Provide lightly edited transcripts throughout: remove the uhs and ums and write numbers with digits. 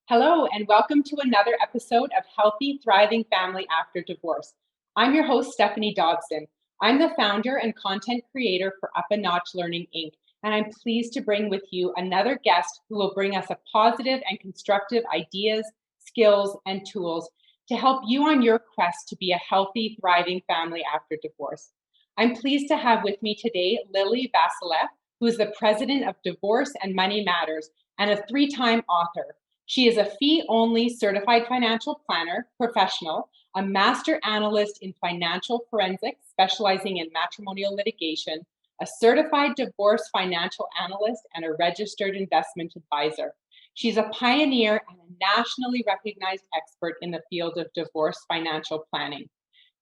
Hello, and welcome to another episode of Healthy, Thriving Family After Divorce. I'm your host, Stephanie Dobson. I'm the founder and content creator for Up a Notch Learning, Inc., and I'm pleased to bring with you another guest who will bring us a positive and constructive ideas, skills, and tools to help you on your quest to be a healthy, thriving family after divorce. I'm pleased to have with me today Lili Vasileff, who is the president of Divorce and Money Matters and a three-time author. She is a fee-only certified financial planner professional, a master analyst in financial forensics, specializing in matrimonial litigation, a certified divorce financial analyst, and a registered investment advisor. She's a pioneer and a nationally recognized expert in the field of divorce financial planning.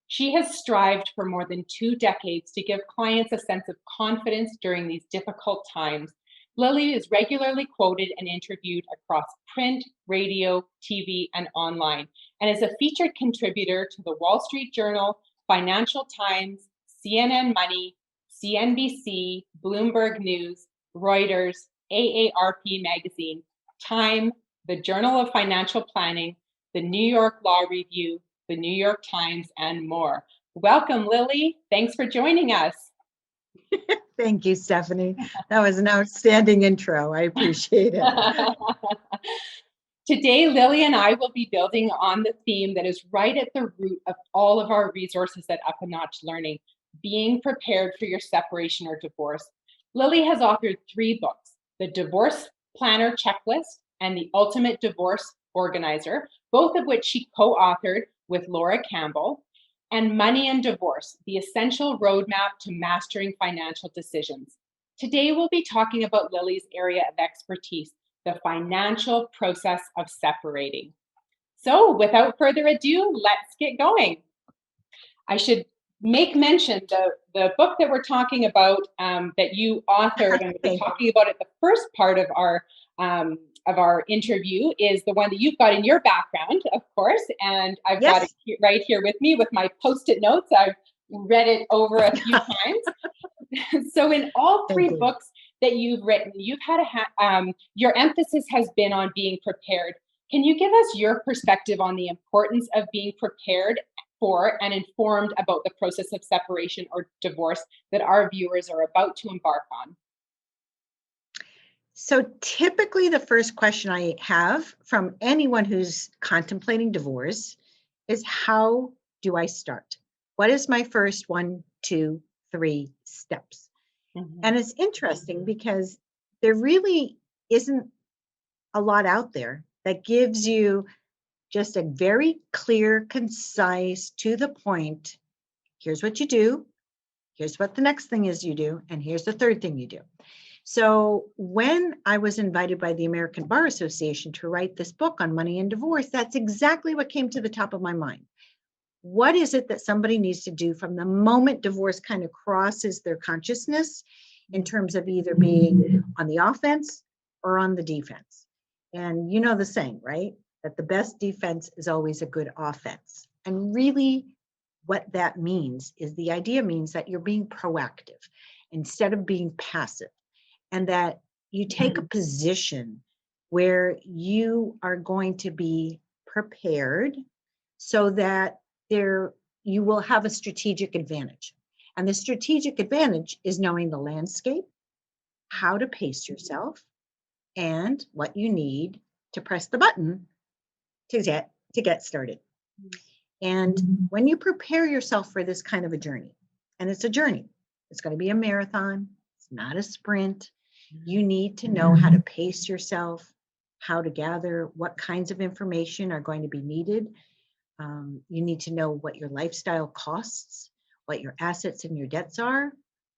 She has strived for more than 2 decades to give clients a sense of confidence during these difficult times. Lili is regularly quoted and interviewed across print, radio, TV, and online, and is a featured contributor to the Wall Street Journal, Financial Times, CNN Money, CNBC, Bloomberg News, Reuters, AARP Magazine, Time, the Journal of Financial Planning, the New York Law Review, the New York Times, and more. Welcome, Lili. Thanks for joining us. Thank you, Stephanie. That was an outstanding intro. I appreciate it. Today, Lili and I will be building on the theme that is right at the root of all of our resources at Up a Notch Learning, being prepared for your separation or divorce. Lili has authored 3 books, The Divorce Planner Checklist and The Ultimate Divorce Organizer, both of which she co-authored with Laura Campbell, and Money and Divorce, the essential roadmap to mastering financial decisions. Today, we'll be talking about Lili's area of expertise, the financial process of separating. So without further ado, let's get going. I should make mention the book that we're talking about that you authored and we'll be talking about it. The first part of our interview is the one that you've got in your background, of course, and I've got it right here with me with my Post-it notes. I've read it over a few times. So in all 3 books that you've written, you've had your emphasis has been on being prepared. Can you give us your perspective on the importance of being prepared for and informed about the process of separation or divorce that our viewers are about to embark on? So typically the first question I have from anyone who's contemplating divorce is, how do I start? What is my first 1, 2, 3 steps? Mm-hmm. And it's interesting because there really isn't a lot out there that gives you just a very clear, concise, to the point, here's what you do, here's what the next thing is you do, and here's the third thing you do. So when I was invited by the American Bar Association to write this book on money and divorce, that's exactly what came to the top of my mind. What is it that somebody needs to do from the moment divorce kind of crosses their consciousness in terms of either being on the offense or on the defense? And you know the saying, right? That the best defense is always a good offense. And really what that means is the idea means that you're being proactive instead of being passive. And that you take a position where you are going to be prepared so that you will have a strategic advantage. And the strategic advantage is knowing the landscape, how to pace yourself, and what you need to press the button to get started. And when you prepare yourself for this kind of a journey, and it's a journey, it's going to be a marathon, it's not a sprint. You need to know how to pace yourself, how to gather what kinds of information are going to be needed. You need to know what your lifestyle costs, what your assets and your debts are,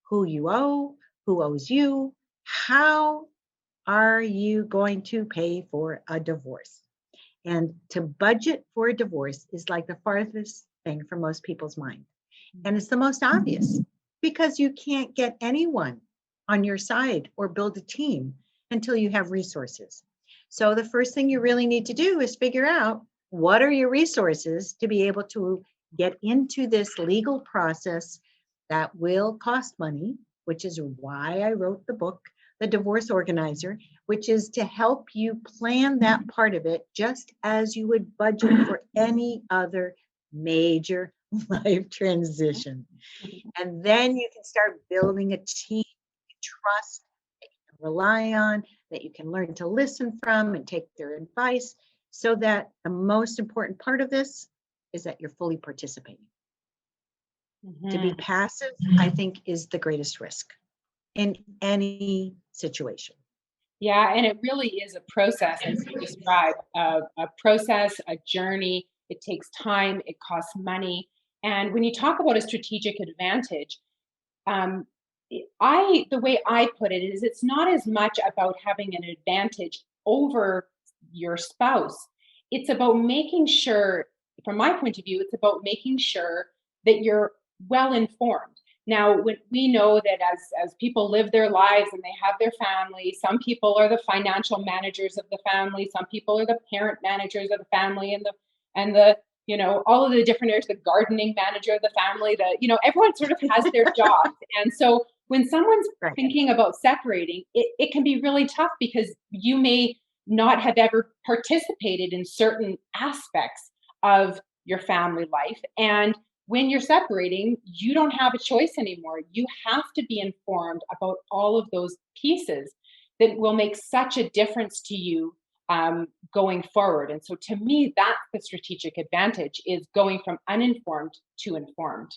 who you owe, who owes you, how are you going to pay for a divorce? And to budget for a divorce is like the farthest thing from most people's mind. And it's the most obvious because you can't get anyone on your side or build a team until you have resources. So the first thing you really need to do is figure out what are your resources to be able to get into this legal process that will cost money, which is why I wrote the book, the divorce organizer, which is to help you plan that part of it just as you would budget for any other major life transition. And then you can start building a team you trust, that you can rely on, that you can learn to listen from and take their advice, so that the most important part of this is that you're fully participating. To be passive, I think, is the greatest risk in any situation. Yeah, and it really is a process, as you describe, a process, a journey. It takes time, it costs money. And when you talk about a strategic advantage, um, the way I put it is it's not as much about having an advantage over your spouse. It's about making sure, from my point of view, it's about making sure that you're well informed. Now, when we know that as people live their lives and they have their family, some people are the financial managers of the family, some people are the parent managers of the family, and all of the different areas, the gardening manager of the family, everyone sort of has their jobs. And so when someone's Right. thinking about separating, it can be really tough because you may not have ever participated in certain aspects of your family life. And when you're separating, you don't have a choice anymore. You have to be informed about all of those pieces that will make such a difference to you going forward. And so to me, that's the strategic advantage, is going from uninformed to informed.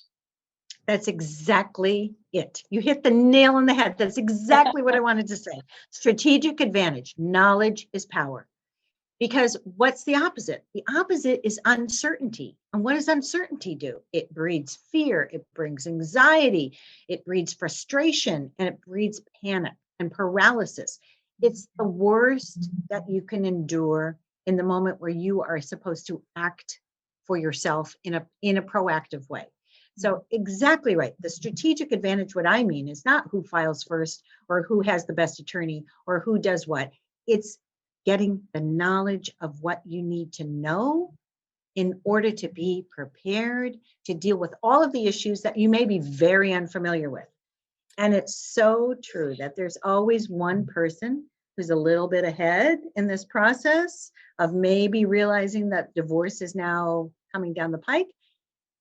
That's exactly it. You hit the nail on the head. That's exactly what I wanted to say. Strategic advantage. Knowledge is power. Because what's the opposite? The opposite is uncertainty. And what does uncertainty do? It breeds fear, it brings anxiety, it breeds frustration, and it breeds panic and paralysis. It's the worst that you can endure in the moment where you are supposed to act for yourself in a proactive way. So exactly right. The strategic advantage, what I mean, is not who files first or who has the best attorney or who does what. It's getting the knowledge of what you need to know in order to be prepared to deal with all of the issues that you may be very unfamiliar with. And it's so true that there's always one person who's a little bit ahead in this process of maybe realizing that divorce is now coming down the pike.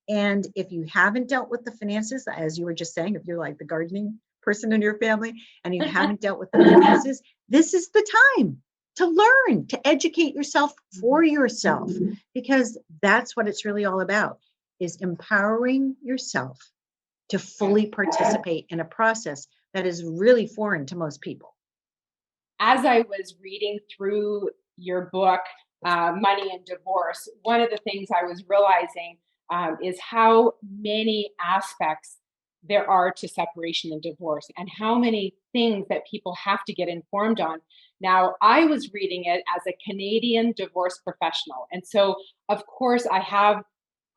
And if you haven't dealt with the finances, as you were just saying, if you're like the gardening person in your family and you haven't dealt with the finances, this is the time to learn, to educate yourself for yourself, because that's what it's really all about, is empowering yourself to fully participate in a process that is really foreign to most people. As I was reading through your book, Money and Divorce, one of the things I was realizing is how many aspects there are to separation and divorce, and how many things that people have to get informed on. Now, I was reading it as a Canadian divorce professional. And so, of course, I have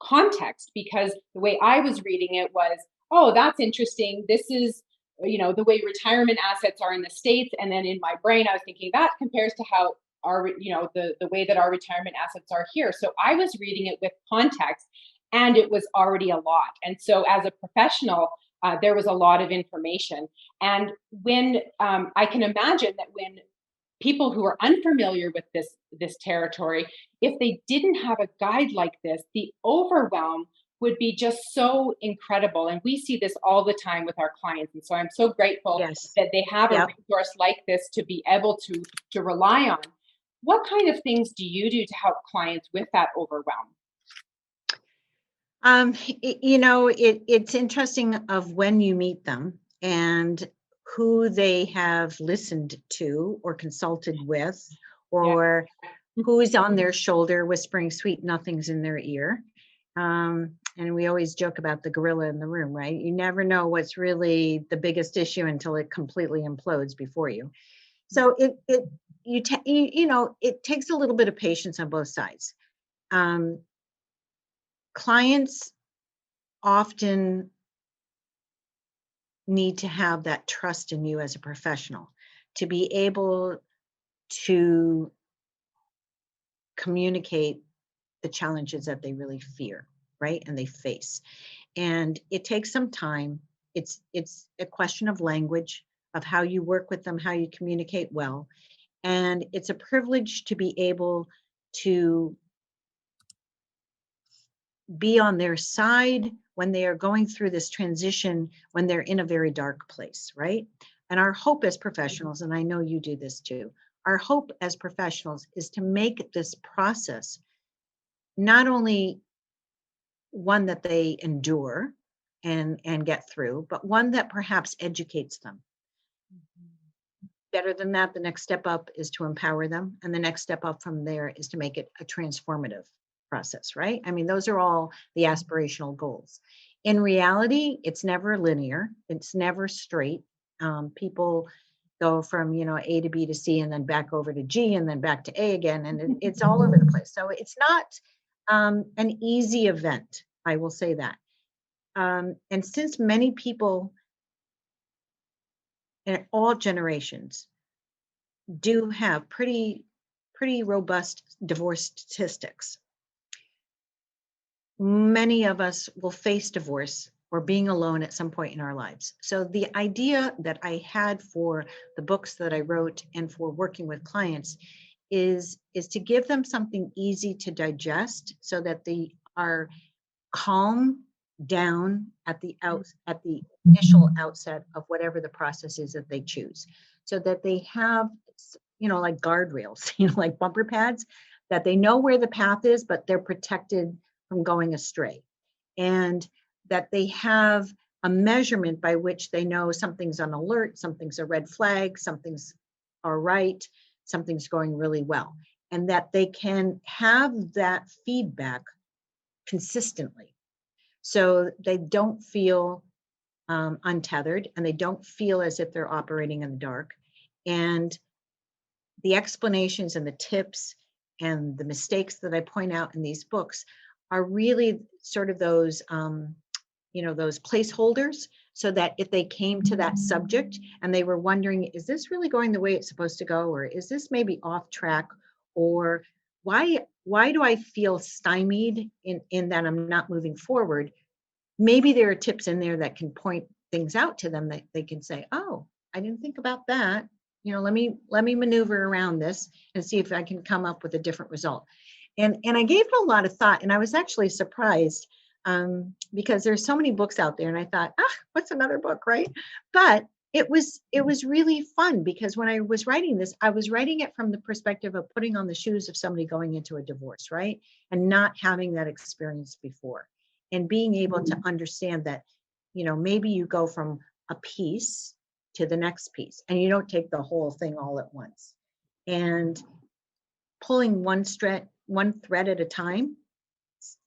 context, because the way I was reading it was, oh, that's interesting. This is, the way retirement assets are in the States. And then in my brain, I was thinking that compares to how the way that our retirement assets are here. So I was reading it with context, and it was already a lot. And so as a professional, there was a lot of information. And when I can imagine that when people who are unfamiliar with this territory, if they didn't have a guide like this, the overwhelm would be just so incredible. And we see this all the time with our clients. And so I'm so grateful Yes. that they have a Yep. resource like this to be able to rely on. What kind of things do you do to help clients with that overwhelm? It's interesting of when you meet them and who they have listened to or consulted with, Yeah. or who is on their shoulder whispering sweet nothings in their ear. And we always joke about the gorilla in the room, right? You never know what's really the biggest issue until it completely implodes before you. So it takes a little bit of patience on both sides. Clients often need to have that trust in you as a professional to be able to communicate the challenges that they really fear, right? And they face. And it takes some time. It's a question of language, of how you work with them, how you communicate well. And it's a privilege to be able to be on their side when they are going through this transition, when they're in a very dark place, right? And our hope as professionals, and I know you do this too, our hope as professionals is to make this process not only one that they endure and get through, but one that perhaps educates them. Better than that, the next step up is to empower them. And the next step up from there is to make it a transformative process, right? I mean, those are all the aspirational goals. In reality, it's never linear. It's never straight. People go from, A to B to C and then back over to G and then back to A again. And it's all over the place. So it's not an easy event. I will say that. And since many people in all generations do have pretty robust divorce statistics, many of us will face divorce or being alone at some point in our lives. So the idea that I had for the books that I wrote and for working with clients is to give them something easy to digest so that they are calm down at the initial outset of whatever the process is that they choose, so that they have, like guardrails, like bumper pads, that they know where the path is, but they're protected from going astray, and that they have a measurement by which they know something's on alert, something's a red flag, something's all right, something's going really well, and that they can have that feedback consistently. So they don't feel untethered, and they don't feel as if they're operating in the dark. And the explanations and the tips and the mistakes that I point out in these books are really sort of those, those placeholders, so that if they came to that subject and they were wondering, is this really going the way it's supposed to go? Or is this maybe off track? Or why do I feel stymied in that I'm not moving forward? Maybe there are tips in there that can point things out to them that they can say, oh, I didn't think about that. Let me maneuver around this and see if I can come up with a different result. And I gave it a lot of thought, and I was actually surprised because there's so many books out there, and I thought, what's another book, right? But it was really fun, because when I was writing this, I was writing it from the perspective of putting on the shoes of somebody going into a divorce, right? And not having that experience before, and being able to understand that, maybe you go from a piece to the next piece, and you don't take the whole thing all at once, and pulling one thread at a time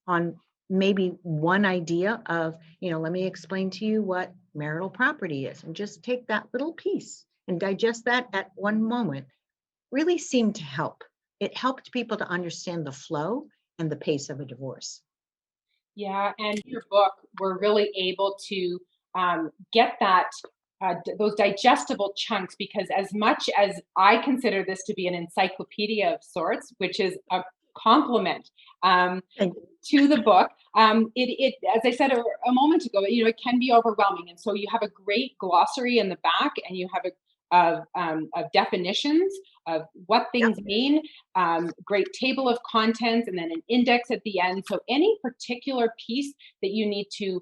on maybe one idea of, let me explain to you what marital property is, and just take that little piece and digest that at one moment, really seemed to help. It helped people to understand the flow and the pace of a divorce. Yeah, and your book, we're really able to get that those digestible chunks, because as much as I consider this to be an encyclopedia of sorts, which is a compliment to the book, it as I said a moment ago, it can be overwhelming, and so you have a great glossary in the back, and you have of definitions of what things mean, great table of contents, and then an index at the end. So any particular piece that you need to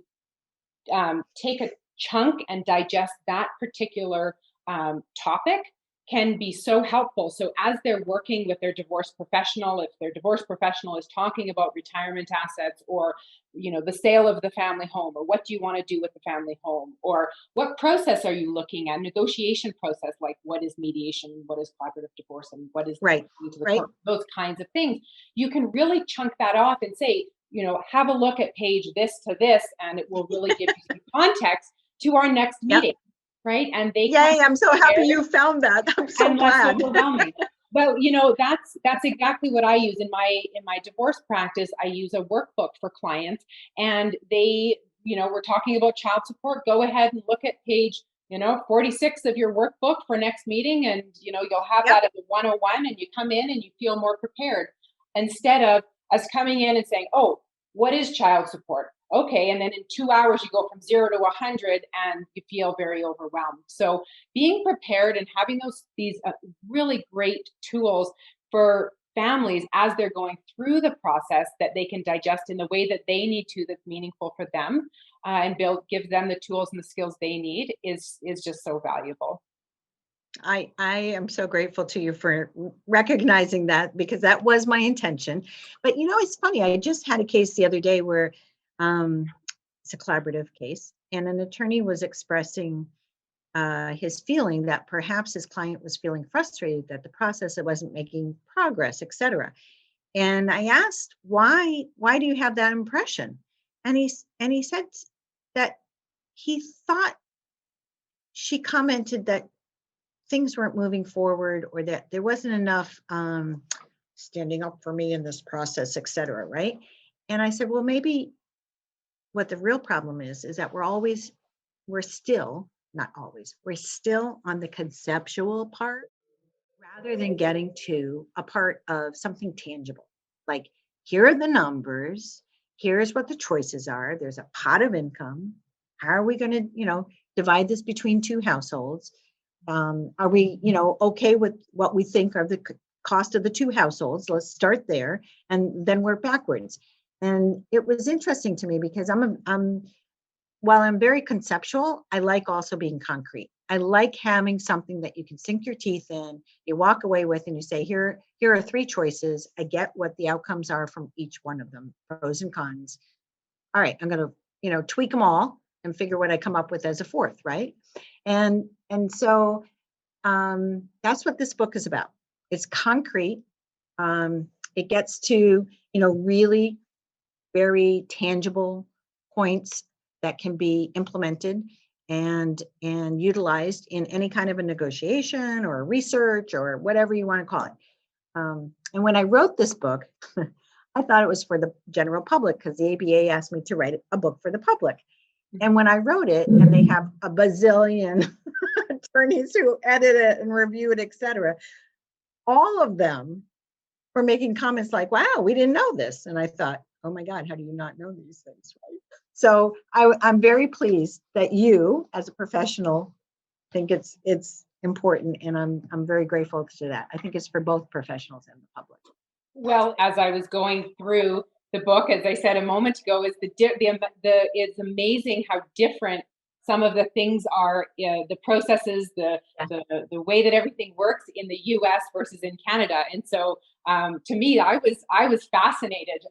take a chunk and digest that particular topic can be so helpful. So as they're working with their divorce professional, if their divorce professional is talking about retirement assets, or the sale of the family home, or what do you want to do with the family home, or what process are you looking at, negotiation process, like what is mediation, what is collaborative divorce, and what is right, to the court, those kinds of things, you can really chunk that off and say, have a look at page this to this, and it will really give you some context to our next meeting. Right. And yay, I'm so happy you found that. I'm so glad. Less overwhelming. But that's exactly what I use in my divorce practice. I use a workbook for clients, and they, we're talking about child support. Go ahead and look at page 46 of your workbook for next meeting, and you'll have that at the 101, and you come in and you feel more prepared, instead of us coming in and saying, oh, what is child support? okay, and then in 2 hours you go from 0 to 100 and you feel very overwhelmed. So being prepared and having these really great tools for families as they're going through the process that they can digest in the way that they need to, that's meaningful for them, and give them the tools and the skills they need is just so valuable. I am so grateful to you for recognizing that, because that was my intention. But it's funny. I just had a case the other day where um, it's a collaborative case, and an attorney was expressing his feeling that perhaps his client was feeling frustrated that the process it wasn't making progress, etc. And I asked, why do you have that impression? And he said that he thought she commented that things weren't moving forward, or that there wasn't enough standing up for me in this process, et cetera, right? And I said, well, maybe what the real problem is that we're still, not always, we're still on the conceptual part rather than getting to a part of something tangible. Like, here are the numbers, here's what the choices are, there's a pot of income. How are we going to, divide this between two households? Are we, okay with what we think are the cost of the two households? Let's start there and then work backwards. And it was interesting to me because while I'm very conceptual, I like also being concrete. I like having something that you can sink your teeth in, you walk away with, and you say, here are three choices. I get what the outcomes are from each one of them, pros and cons. All right, I'm going to, tweak them all and figure what I come up with as a fourth, right? And so that's what this book is about. It's concrete. It gets to, really very tangible points that can be implemented and utilized in any kind of a negotiation or research or whatever you want to call it. And when I wrote this book, I thought it was for the general public because the ABA asked me to write a book for the public. And when I wrote it, and they have a bazillion attorneys who edit it and review it, et cetera, all of them were making comments like, wow, we didn't know this. And I thought, oh my God, how do you not know these things, right? So I'm very pleased that you, as a professional, think it's important, and I'm very grateful to that. I think it's for both professionals and the public. Well, as I was going through the book, as I said a moment ago, is it's amazing how different some of the things are, the processes, the way that everything works in the U.S. versus in Canada. And so, to me, I was fascinated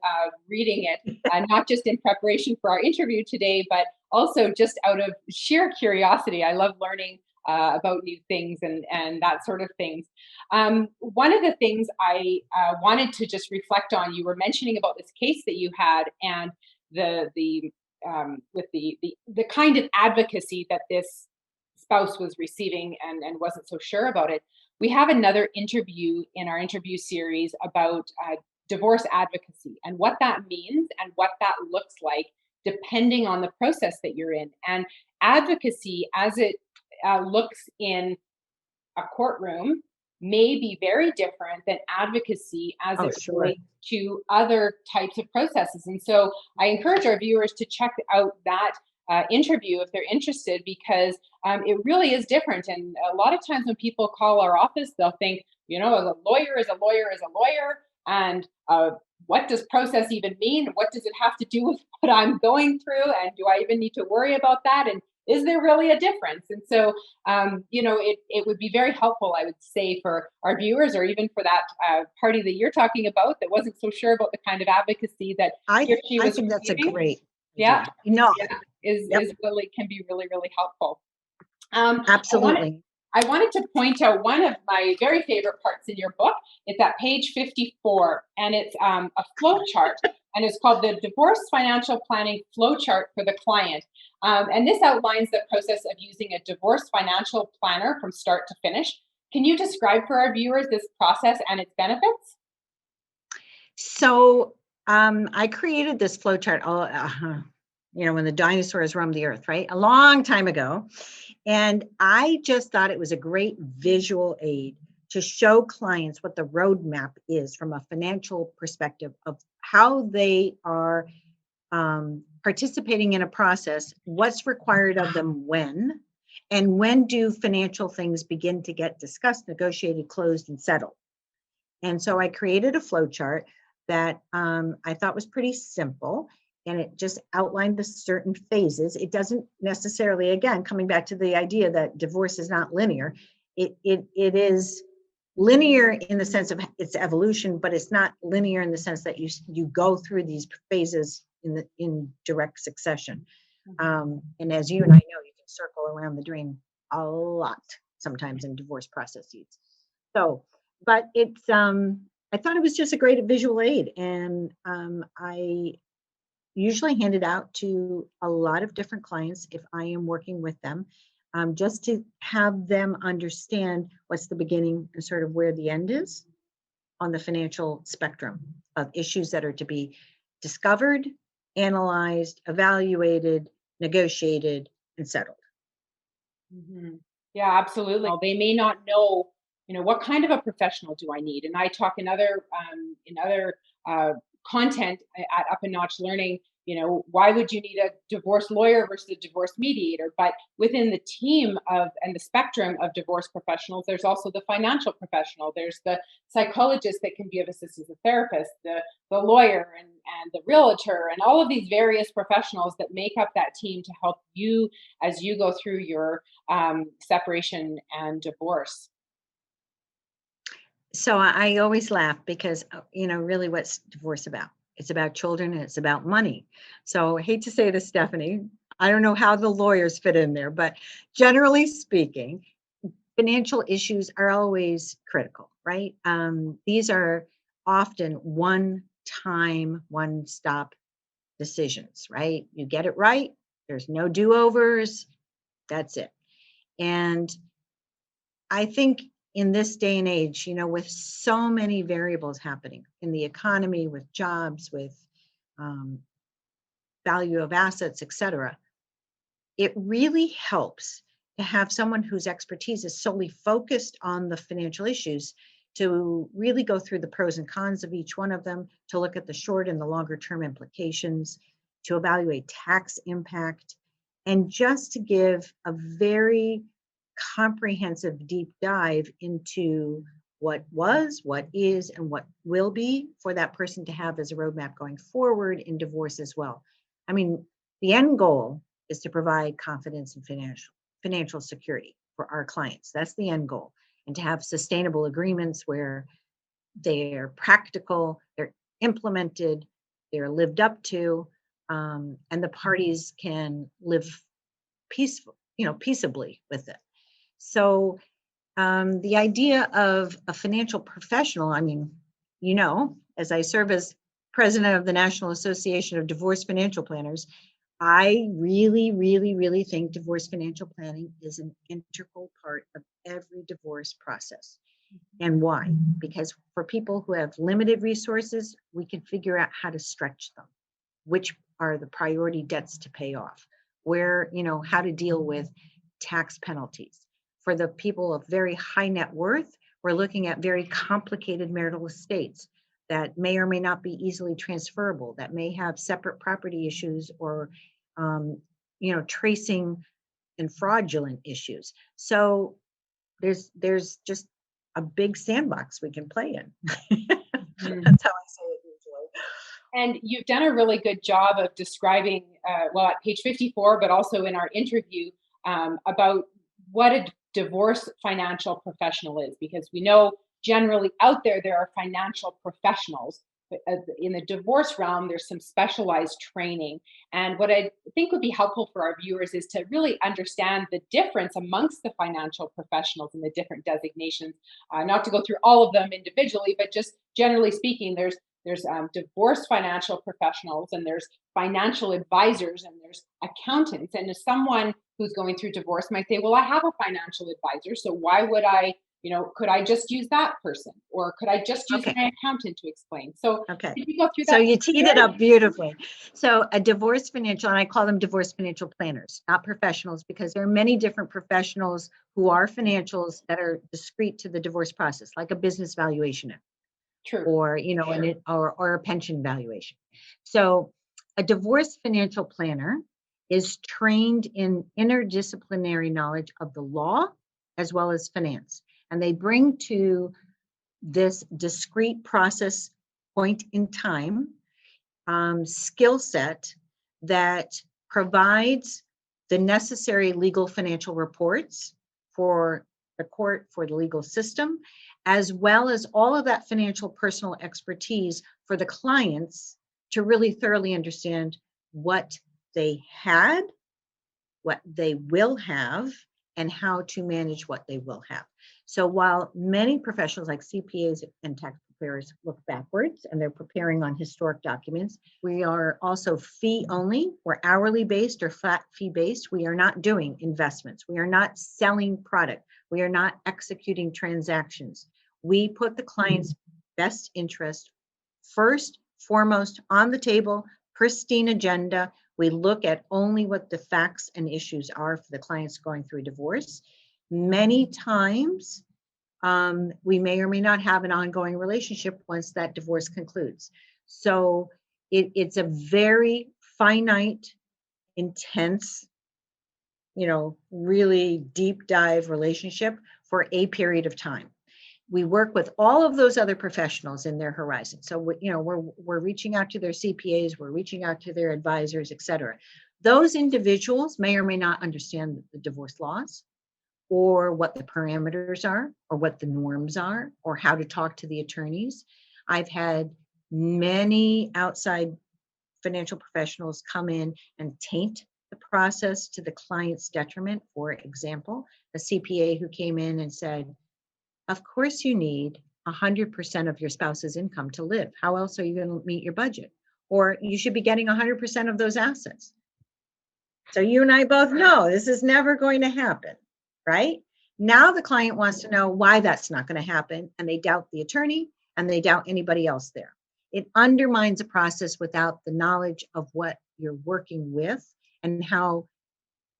reading it, not just in preparation for our interview today, but also just out of sheer curiosity. I love learning about new things and that sort of things. One of the things I wanted to just reflect on, you were mentioning about this case that you had, and with the kind of advocacy that this spouse was receiving and wasn't so sure about it. We have another interview in our interview series about divorce advocacy and what that means and what that looks like depending on the process that you're in. And advocacy, as it looks in a courtroom, may be very different than advocacy as Oh, it sure. relates to other types of processes. And so I encourage our viewers to check out that interview if they're interested, because it really is different. And a lot of times when people call our office, they'll think, a lawyer is a lawyer is a lawyer. And what does process even mean? What does it have to do with what I'm going through? And do I even need to worry about that? And is there really a difference? And so, it would be very helpful, I would say, for our viewers, or even for that party that you're talking about that wasn't so sure about the kind of advocacy that I he or she was think that's a receiving. great Yeah, idea. yeah, Yep. is really, can be really, really helpful. Absolutely. I wanted to point out one of my very favorite parts in your book. It's at page 54, and it's a flow chart, and it's called the Divorce Financial Planning Flow Chart for the Client. And this outlines the process of using a divorce financial planner from start to finish. Can you describe for our viewers this process and its benefits? So I created this flow chart, when the dinosaurs roamed the earth, right? A long time ago. And I just thought it was a great visual aid to show clients what the roadmap is from a financial perspective of how they are participating in a process, what's required of them when, and when do financial things begin to get discussed, negotiated, closed, and settled. And so I created a flow chart that I thought was pretty simple, and it just outlined the certain phases. It doesn't necessarily, again, coming back to the idea that divorce is not linear, it is linear in the sense of its evolution, but it's not linear in the sense that you go through these phases in direct succession. And as you and I know, you can circle around the drain a lot sometimes in divorce processes. So, but it's I thought it was just a great visual aid, and I usually hand it out to a lot of different clients if I am working with them, just to have them understand what's the beginning and sort of where the end is on the financial spectrum of issues that are to be discovered, analyzed, evaluated, negotiated, and settled. Mhm. Yeah, absolutely. They may not know, what kind of a professional do I need? And I talk in other content at Up a Notch Learning. Why would you need a divorce lawyer versus a divorce mediator? But within the team of and the spectrum of divorce professionals, there's also the financial professional. There's the psychologist that can be of assistance, the therapist, the lawyer, and the realtor, and all of these various professionals that make up that team to help you as you go through your separation and divorce. So I always laugh because, really what's divorce about? It's about children and it's about money. So I hate to say this, Stephanie, I don't know how the lawyers fit in there, but generally speaking, financial issues are always critical, right? These are often one-time, one-stop decisions, right? You get it right, there's no do-overs, that's it. And I think in this day and age, with so many variables happening in the economy, with jobs, with um, value of assets, et cetera, it really helps to have someone whose expertise is solely focused on the financial issues to really go through the pros and cons of each one of them, to look at the short and the longer term implications, to evaluate tax impact, and just to give a very comprehensive deep dive into what was, what is, and what will be for that person to have as a roadmap going forward in divorce as well. I mean, the end goal is to provide confidence and financial security for our clients. That's the end goal. And to have sustainable agreements where they're practical, they're implemented, they're lived up to, and the parties can live peaceably with it. So the idea of a financial professional, I mean, as I serve as president of the National Association of Divorce Financial Planners, I really, really, really think divorce financial planning is an integral part of every divorce process. And why? Because for people who have limited resources, we can figure out how to stretch them, which are the priority debts to pay off, where, how to deal with tax penalties. For the people of very high net worth, we're looking at very complicated marital estates that may or may not be easily transferable, that may have separate property issues or, tracing and fraudulent issues. So there's just a big sandbox we can play in. That's how I say it usually. And you've done a really good job of describing, at page 54, but also in our interview, about what a divorce financial professional is, because we know generally out there are financial professionals. But in the divorce realm, there's some specialized training. And what I think would be helpful for our viewers is to really understand the difference amongst the financial professionals and the different designations. Not to go through all of them individually, but just generally speaking, there's divorce financial professionals, and there's financial advisors, and there's accountants. And as someone who's going through divorce might say, well, I have a financial advisor, so why would I, could I just use that person, or could I just use Okay. my accountant to explain? So Okay. did you go through So that? you teed it up beautifully. So a divorce financial, and I call them divorce financial planners, not professionals, because there are many different professionals who are financials that are discrete to the divorce process, like a business valuation True. or, or a pension valuation. So A divorce financial planner is trained in interdisciplinary knowledge of the law as well as finance. And they bring to this discrete process point in time skill set that provides the necessary legal financial reports for the court, for the legal system, as well as all of that financial personal expertise for the clients to really thoroughly understand what they had, what they will have, and how to manage what they will have. So while many professionals like CPAs and tax preparers look backwards and they're preparing on historic documents, we are also fee only. We're hourly based or flat fee based. We are not doing investments. We are not selling product. We are not executing transactions. We put the client's best interest first, foremost on the table, pristine agenda. We look at only what the facts and issues are for the clients going through a divorce. Many times, we may or may not have an ongoing relationship once that divorce concludes. So it's a very finite, intense, really deep dive relationship for a period of time. We work with all of those other professionals in their horizon. So we're reaching out to their CPAs, we're reaching out to their advisors, et cetera. Those individuals may or may not understand the divorce laws, or what the parameters are, or what the norms are, or how to talk to the attorneys. I've had many outside financial professionals come in and taint the process to the client's detriment. For example, a CPA who came in and said, of course you need 100% of your spouse's income to live. How else are you going to meet your budget? Or you should be getting 100% of those assets. So you and I both know this is never going to happen, right? Now the client wants to know why that's not going to happen, and they doubt the attorney and they doubt anybody else there. It undermines a process without the knowledge of what you're working with and how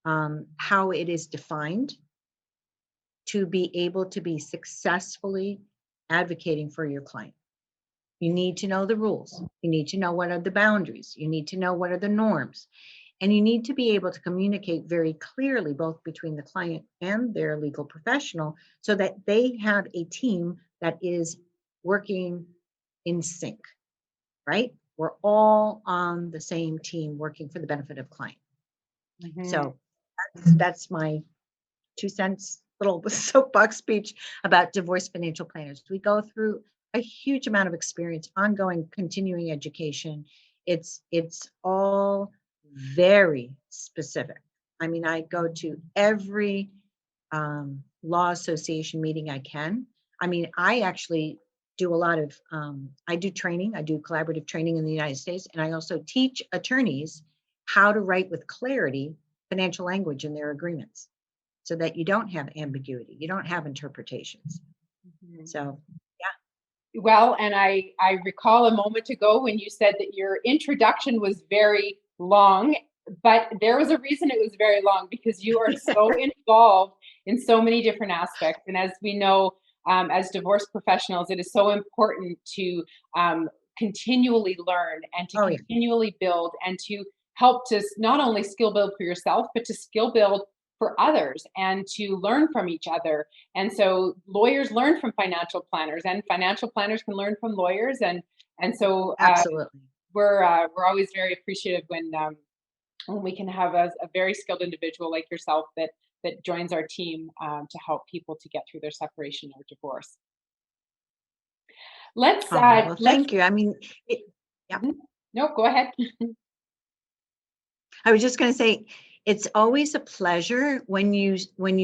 it is defined to be able to be successfully advocating for your client. You need to know the rules. You need to know what are the boundaries. You need to know what are the norms. And you need to be able to communicate very clearly, both between the client and their legal professional, so that they have a team that is working in sync, right? We're all on the same team working for the benefit of client. Mm-hmm. So that's my 2 cents little soapbox speech about divorce financial planners. We go through a huge amount of experience, ongoing continuing education. It's all very specific. I mean, I go to every law association meeting I can. I mean, I actually do a lot of, I do training. I do collaborative training in the United States. And I also teach attorneys how to write with clarity financial language in their agreements, so that you don't have ambiguity, you don't have interpretations. Mm-hmm. So, yeah. Well, and I recall a moment ago when you said that your introduction was very long, but there was a reason it was very long, because you are so involved in so many different aspects. And as we know, as divorce professionals, it is so important to continually learn and to continually build and to help to not only skill build for yourself, but to skill build for others and to learn from each other. And so lawyers learn from financial planners, and financial planners can learn from lawyers. And so absolutely, we're always very appreciative when we can have a very skilled individual like yourself that joins our team to help people to get through their separation or divorce. Let's well, thank you. I mean, yeah. No, go ahead. I was just going to say, it's always a pleasure when you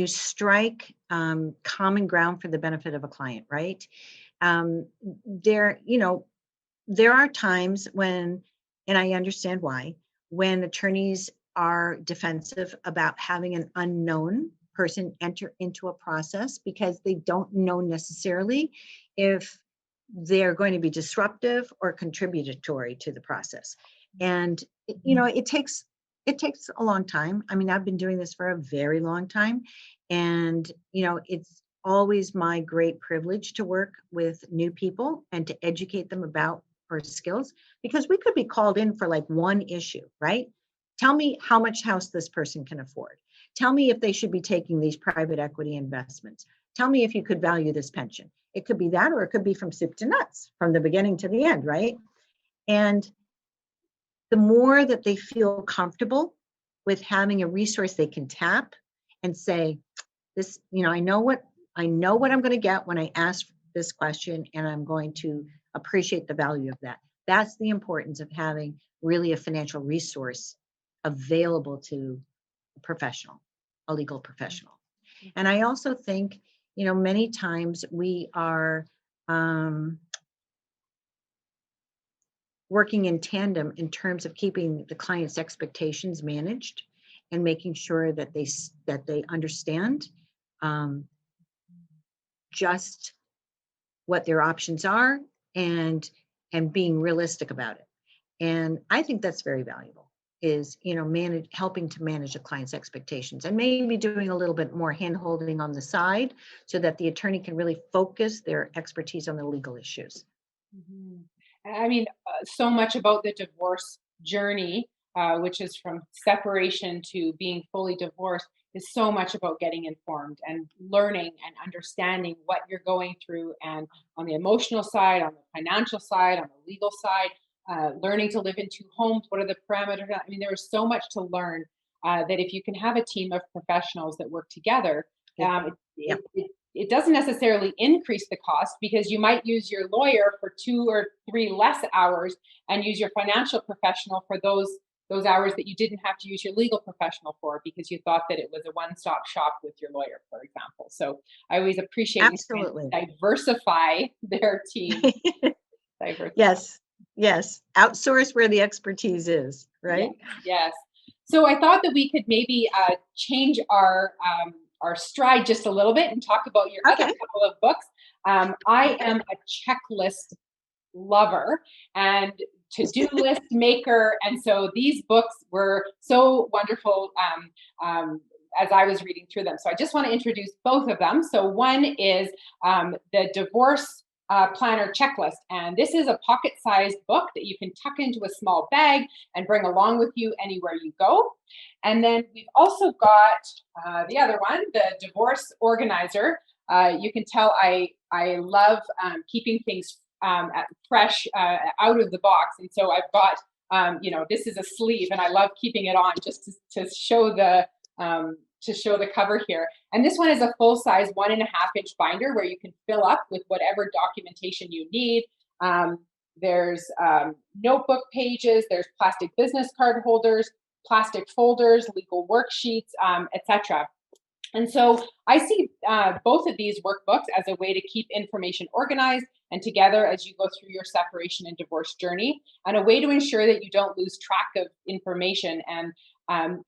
strike common ground for the benefit of a client, right? There are times when, and I understand why, when attorneys are defensive about having an unknown person enter into a process because they don't know necessarily if they're going to be disruptive or contributory to the process. And it takes a long time. I mean, I've been doing this for a very long time, and it's always my great privilege to work with new people and to educate them about or skills, because we could be called in for like one issue, right? Tell me how much house this person can afford. Tell me if they should be taking these private equity investments. Tell me if you could value this pension. It could be that, or it could be from soup to nuts, from the beginning to the end, right? And the more that they feel comfortable with having a resource they can tap and say, this, I know what I'm going to get when I ask this question, and I'm going to appreciate the value of that. That's the importance of having really a financial resource available to a professional, a legal professional. And I also think, many times we are working in tandem in terms of keeping the client's expectations managed and making sure that they understand just what their options are and being realistic about it. And I think that's very valuable, is helping to manage a client's expectations, and maybe doing a little bit more hand holding on the side so that the attorney can really focus their expertise on the legal issues. Mhm. I mean, so much about the divorce journey, which is from separation to being fully divorced, is so much about getting informed and learning and understanding what you're going through, and on the emotional side, on the financial side, on the legal side, learning to live in two homes. What are the parameters? I mean, there is so much to learn, that if you can have a team of professionals that work together, Yep. it doesn't necessarily increase the cost, because you might use your lawyer for 2 or 3 less hours and use your financial professional for those hours that you didn't have to use your legal professional for, because you thought that it was a one-stop shop with your lawyer, for example. So I always appreciate when clients Absolutely. diversify their team. Diversify. Yes. Outsource where the expertise is, right? Yes. So I thought that we could maybe change our stride just a little bit and talk about your other Okay. couple of books. I Okay. am a checklist lover and to-do list maker, and so these books were so wonderful as I was reading through them. So I just want to introduce both of them. So one is the Divorce Planner Checklist, and this is a pocket-sized book that you can tuck into a small bag and bring along with you anywhere you go. And then we've also got the other one, the Divorce Organizer. You can tell I love keeping things fresh out of the box, and so I've got this is a sleeve, and I love keeping it on just to show the cover here. And this one is a full size 1.5-inch binder where you can fill up with whatever documentation you need. There's notebook pages, there's plastic business card holders, plastic folders, legal worksheets, etc. And so I see both of these workbooks as a way to keep information organized and together as you go through your separation and divorce journey, and a way to ensure that you don't lose track of information. And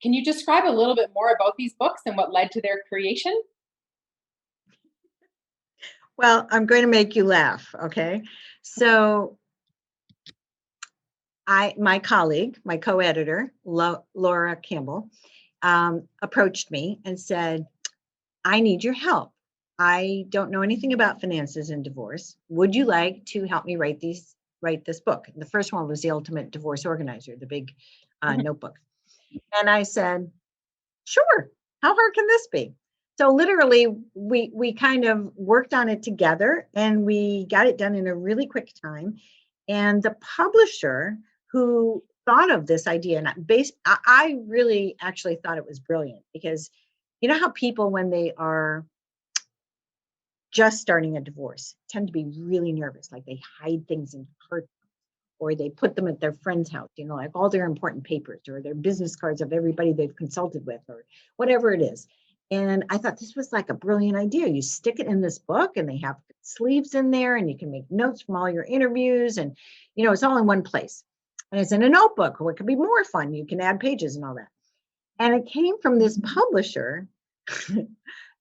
can you describe a little bit more about these books and what led to their creation? Well, I'm going to make you laugh, okay? So my colleague, my co-editor, Laura Campbell, approached me and said, I need your help. I don't know anything about finances and divorce. Would you like to help me write this book? The first one was The Ultimate Divorce Organizer, the big notebook. And I said, sure. How hard can this be? So literally, we kind of worked on it together, and we got it done in a really quick time. And the publisher who thought of this idea, and I really actually thought it was brilliant, because you know how people, when they are just starting a divorce, tend to be really nervous, like they hide things in cartons, or they put them at their friend's house, like all their important papers or their business cards of everybody they've consulted with, or whatever it is. And I thought this was like a brilliant idea. You stick it in this book, and they have sleeves in there, and you can make notes from all your interviews, and it's all in one place. And it's in a notebook, or it could be more fun. You can add pages and all that. And it came from this publisher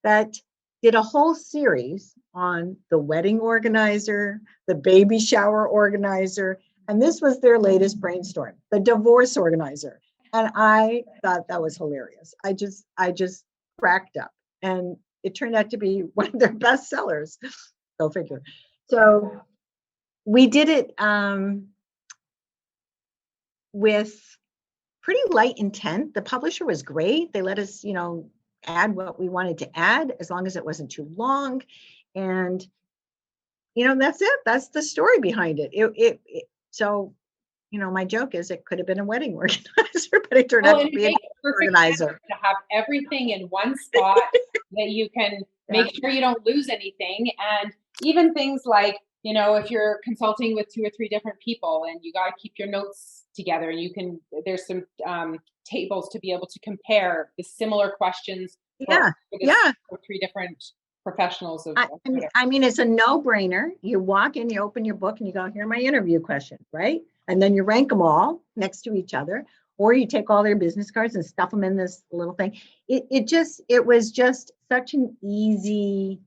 that did a whole series on the wedding organizer, the baby shower organizer, and this was their latest brainstorm, the divorce organizer. And I thought that was hilarious. I just cracked up, and it turned out to be one of their best sellers. Go figure. So we did it with pretty light intent. The publisher was great. They let us, add what we wanted to add as long as it wasn't too long. And, that's it. That's the story behind it. So, my joke is it could have been a wedding organizer, but it turned Well, out and to it be an makes perfect sense organizer. to have everything in one spot that you can Yeah. make sure you don't lose anything. And even things like, if you're consulting with 2 or 3 different people and you got to keep your notes together, there's some tables to be able to compare the similar questions Yeah. for Yeah. 3 different professionals of I, whatever. I mean, it's a no-brainer. You walk in, you open your book, and you go, "Here are my interview questions," right? And then you rank them all next to each other, or you take all their business cards and stuff them in this little thing. It was just such an easy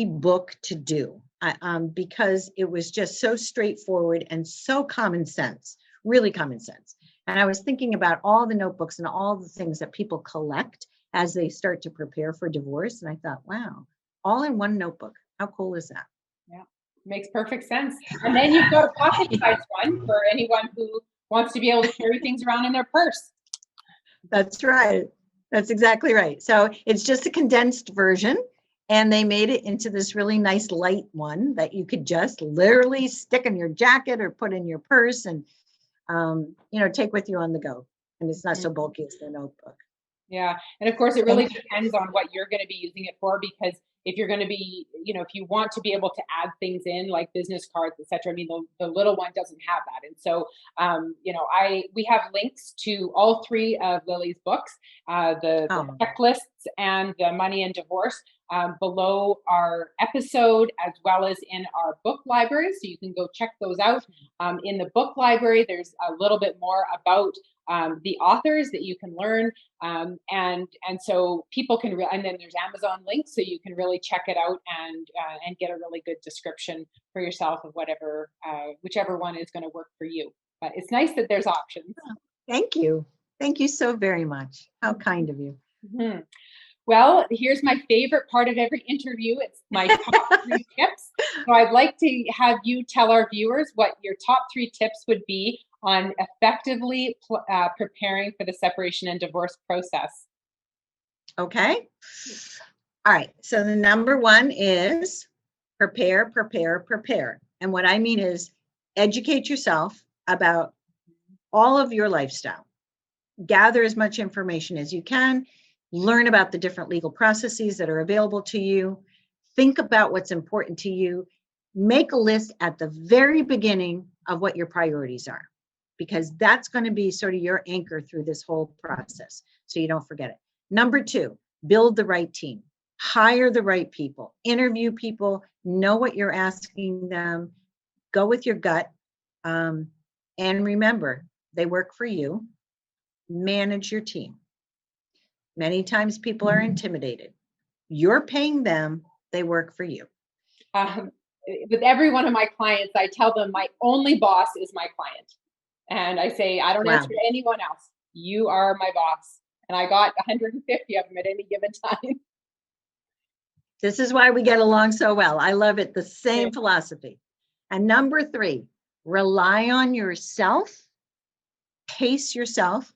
book to do, because it was just so straightforward and so common sense, really common sense. And I was thinking about all the notebooks and all the things that people collect as they start to prepare for divorce. And I thought, wow, all in one notebook. How cool is that? Yeah, makes perfect sense. And then you've got a pocket-sized one for anyone who wants to be able to carry things around in their purse. That's right. That's exactly right. So it's just a condensed version. And they made it into this really nice light one that you could just literally stick in your jacket or put in your purse and, take with you on the go. And it's not so bulky as the notebook. Yeah. And of course, it really Thank you. depends on what you're going to be using it for, because if you're going to be, if you want to be able to add things in like business cards, etc. I mean, the little one doesn't have that. And so, we have links to all 3 of Lily's books, the Oh, checklists and the money and divorce, below our episode, as well as in our book library. So you can go check those out. In the book library, there's a little bit more about the authors that you can learn, and so people can and then there's Amazon links, so you can really check it out and get a really good description for yourself of whichever one is going to work for you. But it's nice that there's options. thank you. Thank you so very much. How kind of you. Mhm. Well, here's my favorite part of every interview. It's my top 3 tips. So I'd like to have you tell our viewers what your top 3 tips would be on effectively preparing for the separation and divorce process. Okay. All right. So the number one is prepare, prepare, prepare. And what I mean is educate yourself about all of your lifestyle. Gather as much information as you can. Learn about the different legal processes that are available to you. Think about what's important to you. Make a list at the very beginning of what your priorities are, because that's going to be sort of your anchor through this whole process, so you don't forget it. Number 2, build the right team. Hire the right people. Interview people. Know what you're asking them. Go with your gut. And remember, they work for you. Manage your team. Many times people are intimidated. You're paying them, they work for you. Um, with every one of my clients, I tell them my only boss is my client. And I say, I don't answer Wow. to anyone else. You are my boss. And I got 150 of them at any given time. This is why we get along so well. I love it. The same philosophy. And number 3, rely on yourself, pace yourself.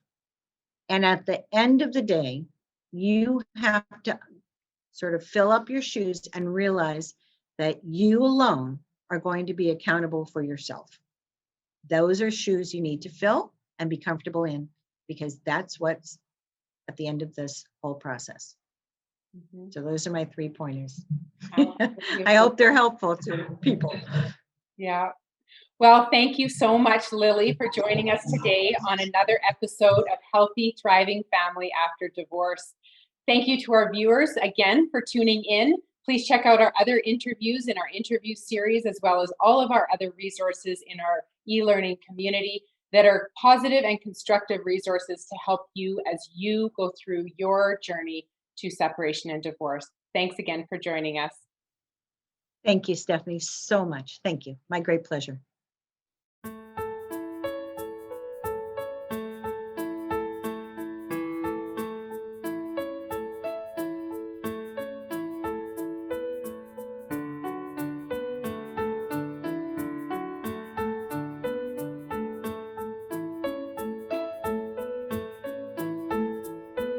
And at the end of the day, you have to sort of fill up your shoes and realize that you alone are going to be accountable for yourself. Those are shoes you need to fill and be comfortable in, because that's what's at the end of this whole process. Mhm. So those are my 3 pointers. How I hope they're helpful to people. Yeah. Well, thank you so much, Lili, for joining us today on another episode of Healthy, Thriving Family After Divorce. Thank you to our viewers again for tuning in. Please check out our other interviews in our interview series, as well as all of our other resources in our e-learning community that are positive and constructive resources to help you as you go through your journey to separation and divorce. Thanks again for joining us. Thank you, Stephanie, so much. Thank you. My great pleasure.